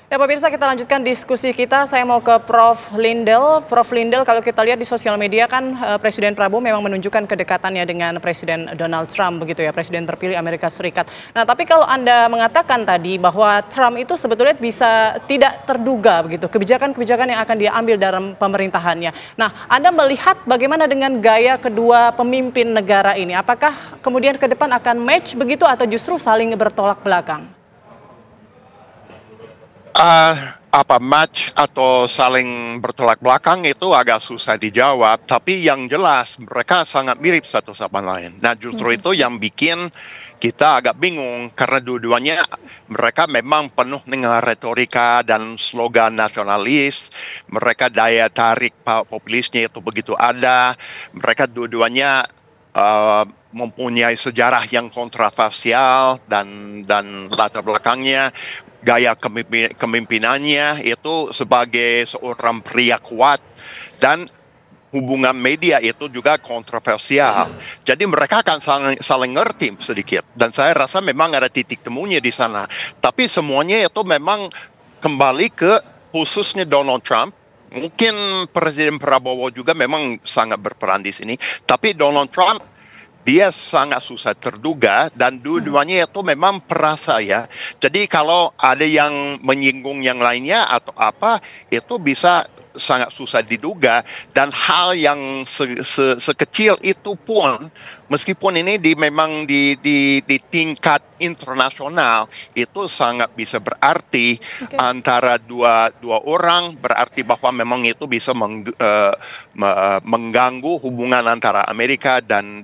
Ya pemirsa, kita lanjutkan diskusi kita. Saya mau ke Prof. Lindel. Prof. Lindel, kalau kita lihat di sosial media kan Presiden Prabowo memang menunjukkan kedekatannya dengan Presiden Donald Trump begitu ya, Presiden terpilih Amerika Serikat. Nah, tapi kalau Anda mengatakan tadi bahwa Trump itu sebetulnya bisa tidak terduga begitu, kebijakan-kebijakan yang akan dia ambil dalam pemerintahannya. Nah, Anda melihat bagaimana dengan gaya kedua pemimpin negara ini? Apakah kemudian ke depan akan match begitu atau justru saling bertolak belakang? Apa match atau saling bertolak belakang itu agak susah dijawab, tapi yang jelas mereka sangat mirip satu sama lain. Nah, justru itu yang bikin kita agak bingung karena dua-duanya mereka memang penuh dengan retorika dan slogan nasionalis. Mereka daya tarik populisnya itu begitu ada. Mereka dua-duanya mempunyai sejarah yang kontroversial dan latar belakangnya. Gaya kemimpinannya itu sebagai seorang pria kuat dan hubungan media itu juga kontroversial. Jadi mereka akan saling ngerti sedikit. Dan saya rasa memang ada titik temunya di sana. Tapi semuanya itu memang kembali ke khususnya Donald Trump. Mungkin Presiden Prabowo juga memang sangat berperan di sini. Tapi Donald Trump dia sangat susah terduga dan dua-duanya itu memang perasa ya. Jadi kalau ada yang menyinggung yang lainnya atau apa, itu bisa sangat susah diduga dan hal yang sekecil itu pun meskipun ini memang di tingkat internasional itu sangat bisa berarti antara dua orang, berarti bahwa memang itu bisa mengganggu hubungan antara Amerika dan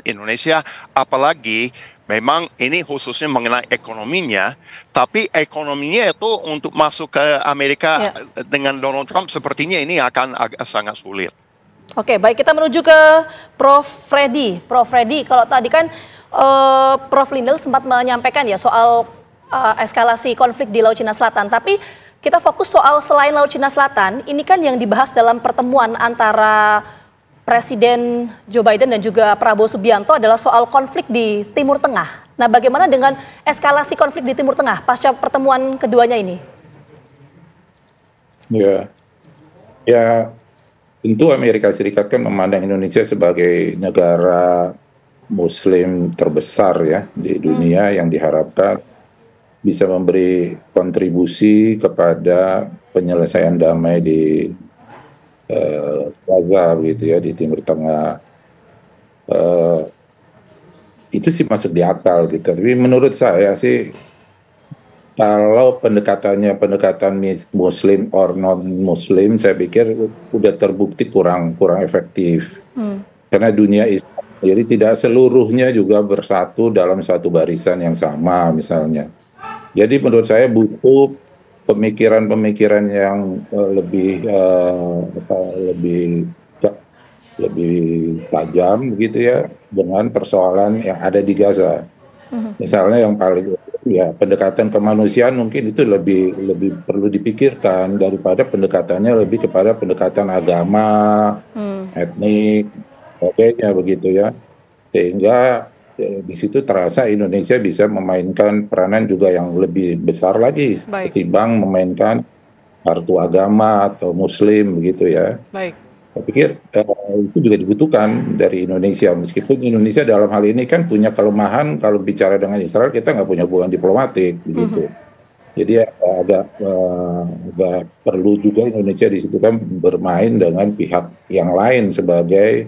Indonesia, apalagi memang ini khususnya mengenai ekonominya, tapi ekonominya itu untuk masuk ke Amerika dengan Donald Trump sepertinya ini akan sangat sulit. Oke, baik, kita menuju ke Prof. Freddy. Prof. Freddy, kalau tadi kan Prof. Lindel sempat menyampaikan ya soal eskalasi konflik di Laut Cina Selatan, tapi kita fokus soal selain Laut Cina Selatan, ini kan yang dibahas dalam pertemuan antara Presiden Joe Biden dan juga Prabowo Subianto adalah soal konflik di Timur Tengah. Nah, bagaimana dengan eskalasi konflik di Timur Tengah pasca pertemuan keduanya ini? Ya, tentu Amerika Serikat kan memandang Indonesia sebagai negara Muslim terbesar ya di dunia yang diharapkan bisa memberi kontribusi kepada penyelesaian damai di Gaza begitu ya, di Timur Tengah. Itu sih masuk di akal gitu. Tapi menurut saya sih kalau pendekatan Muslim or non Muslim, saya pikir udah terbukti kurang efektif. Karena dunia Islam jadi tidak seluruhnya juga bersatu dalam satu barisan yang sama misalnya. Jadi menurut saya butuh pemikiran yang lebih tajam begitu ya dengan persoalan yang ada di Gaza. Misalnya yang paling ya pendekatan kemanusiaan mungkin itu lebih perlu dipikirkan daripada pendekatannya lebih kepada pendekatan agama, etnik, sebagainya begitu ya. Sehingga di situ terasa Indonesia bisa memainkan peranan juga yang lebih besar lagi ketimbang memainkan kartu agama atau Muslim begitu ya. Saya pikir itu juga dibutuhkan dari Indonesia, meskipun Indonesia dalam hal ini kan punya kelemahan kalau bicara dengan Israel kita nggak punya hubungan diplomatik begitu. Jadi agak perlu juga Indonesia di situ kan bermain dengan pihak yang lain sebagai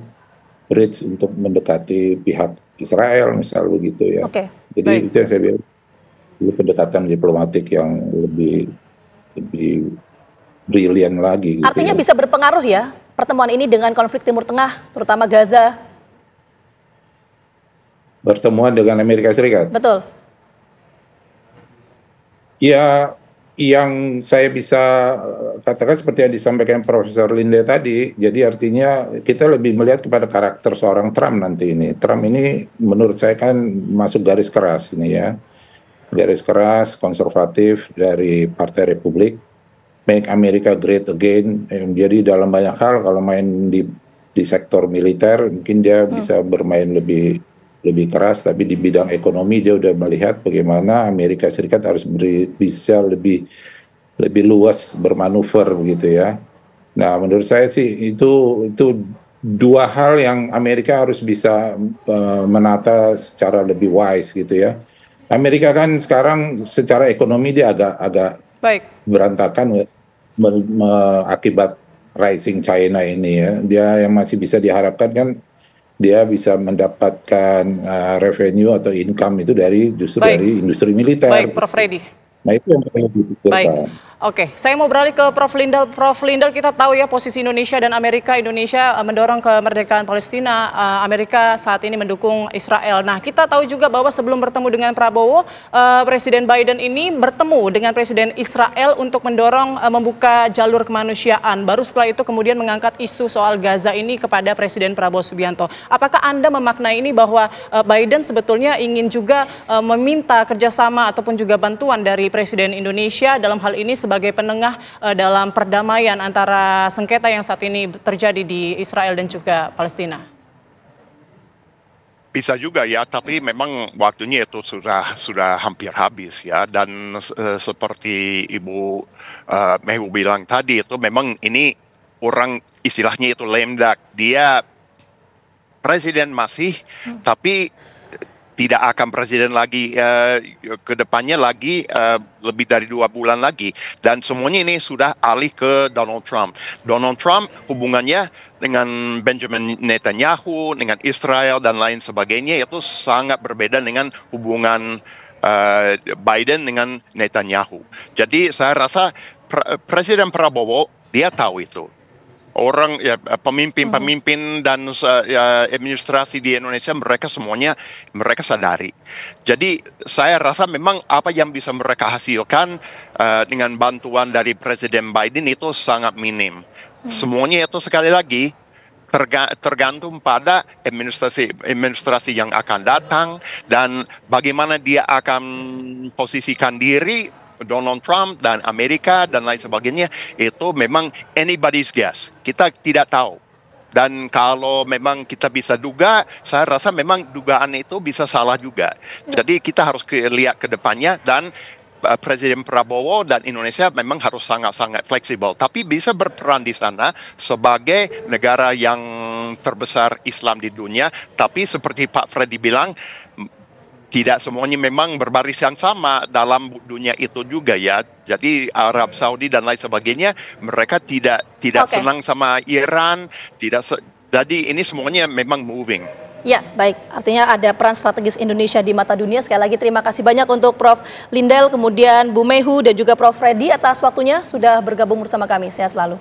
bridge untuk mendekati pihak Israel misal begitu ya. Jadi itu yang saya bilang pendekatan diplomatik yang lebih brilian lagi. Gitu artinya ya. Bisa berpengaruh ya pertemuan ini dengan konflik Timur Tengah, terutama Gaza. Pertemuan dengan Amerika Serikat. Betul. Ya, yang saya bisa katakan seperti yang disampaikan Profesor Linde tadi, jadi artinya kita lebih melihat kepada karakter seorang Trump nanti ini. Trump ini menurut saya kan masuk garis keras ini ya. Garis keras, konservatif dari Partai Republik. Make America Great Again. Jadi dalam banyak hal kalau main di sektor militer mungkin dia bisa bermain lebih lebih keras, tapi di bidang ekonomi dia udah melihat bagaimana Amerika Serikat harus bisa lebih luas bermanuver begitu ya. Nah, menurut saya sih itu dua hal yang Amerika harus bisa menata secara lebih wise gitu ya. Amerika kan sekarang secara ekonomi dia agak berantakan akibat rising China ini ya. Dia yang masih bisa diharapkan kan dia bisa mendapatkan revenue atau income itu justru dari industri militer. Baik, Prof. Freddy. Nah, itu yang perlu dipikirkan. Baik. Oke, saya mau beralih ke Prof. Lindel. Prof. Lindel, kita tahu ya posisi Indonesia dan Amerika. Indonesia mendorong kemerdekaan Palestina, Amerika saat ini mendukung Israel. Nah, kita tahu juga bahwa sebelum bertemu dengan Prabowo, Presiden Biden ini bertemu dengan Presiden Israel untuk mendorong membuka jalur kemanusiaan. Baru setelah itu kemudian mengangkat isu soal Gaza ini kepada Presiden Prabowo Subianto. Apakah Anda memaknai ini bahwa Biden sebetulnya ingin juga meminta kerjasama ataupun juga bantuan dari Presiden Indonesia dalam hal ini sebagai penengah dalam perdamaian antara sengketa yang saat ini terjadi di Israel dan juga Palestina? Bisa juga ya, tapi memang waktunya itu sudah hampir habis ya. Dan seperti Ibu Mehu bilang tadi, itu memang ini orang istilahnya itu lame duck. Dia presiden masih, tapi tidak akan presiden lagi ke depannya lagi lebih dari 2 bulan lagi. Dan semuanya ini sudah alih ke Donald Trump. Donald Trump hubungannya dengan Benjamin Netanyahu, dengan Israel dan lain sebagainya itu sangat berbeda dengan hubungan Biden dengan Netanyahu. Jadi saya rasa Presiden Prabowo dia tahu itu. Orang ya, pemimpin dan administrasi di Indonesia mereka sadari. Jadi saya rasa memang apa yang bisa mereka hasilkan dengan bantuan dari Presiden Biden itu sangat minim. Semuanya itu sekali lagi tergantung pada administrasi yang akan datang dan bagaimana dia akan posisikan diri. Donald Trump dan Amerika dan lain sebagainya itu memang anybody's guess. Kita tidak tahu. Dan kalau memang kita bisa duga, saya rasa memang dugaan itu bisa salah juga. Jadi kita harus lihat ke depannya dan Presiden Prabowo dan Indonesia memang harus sangat-sangat fleksibel. Tapi bisa berperan di sana sebagai negara yang terbesar Islam di dunia. Tapi seperti Pak Freddy bilang, tidak semuanya memang berbaris yang sama dalam dunia itu juga ya. Jadi Arab Saudi dan lain sebagainya mereka tidak senang sama Iran, jadi ini semuanya memang moving. Ya, baik. Artinya ada peran strategis Indonesia di mata dunia. Sekali lagi terima kasih banyak untuk Prof. Lindel, kemudian Bu Mehu dan juga Prof. Freddy atas waktunya sudah bergabung bersama kami. Sehat selalu.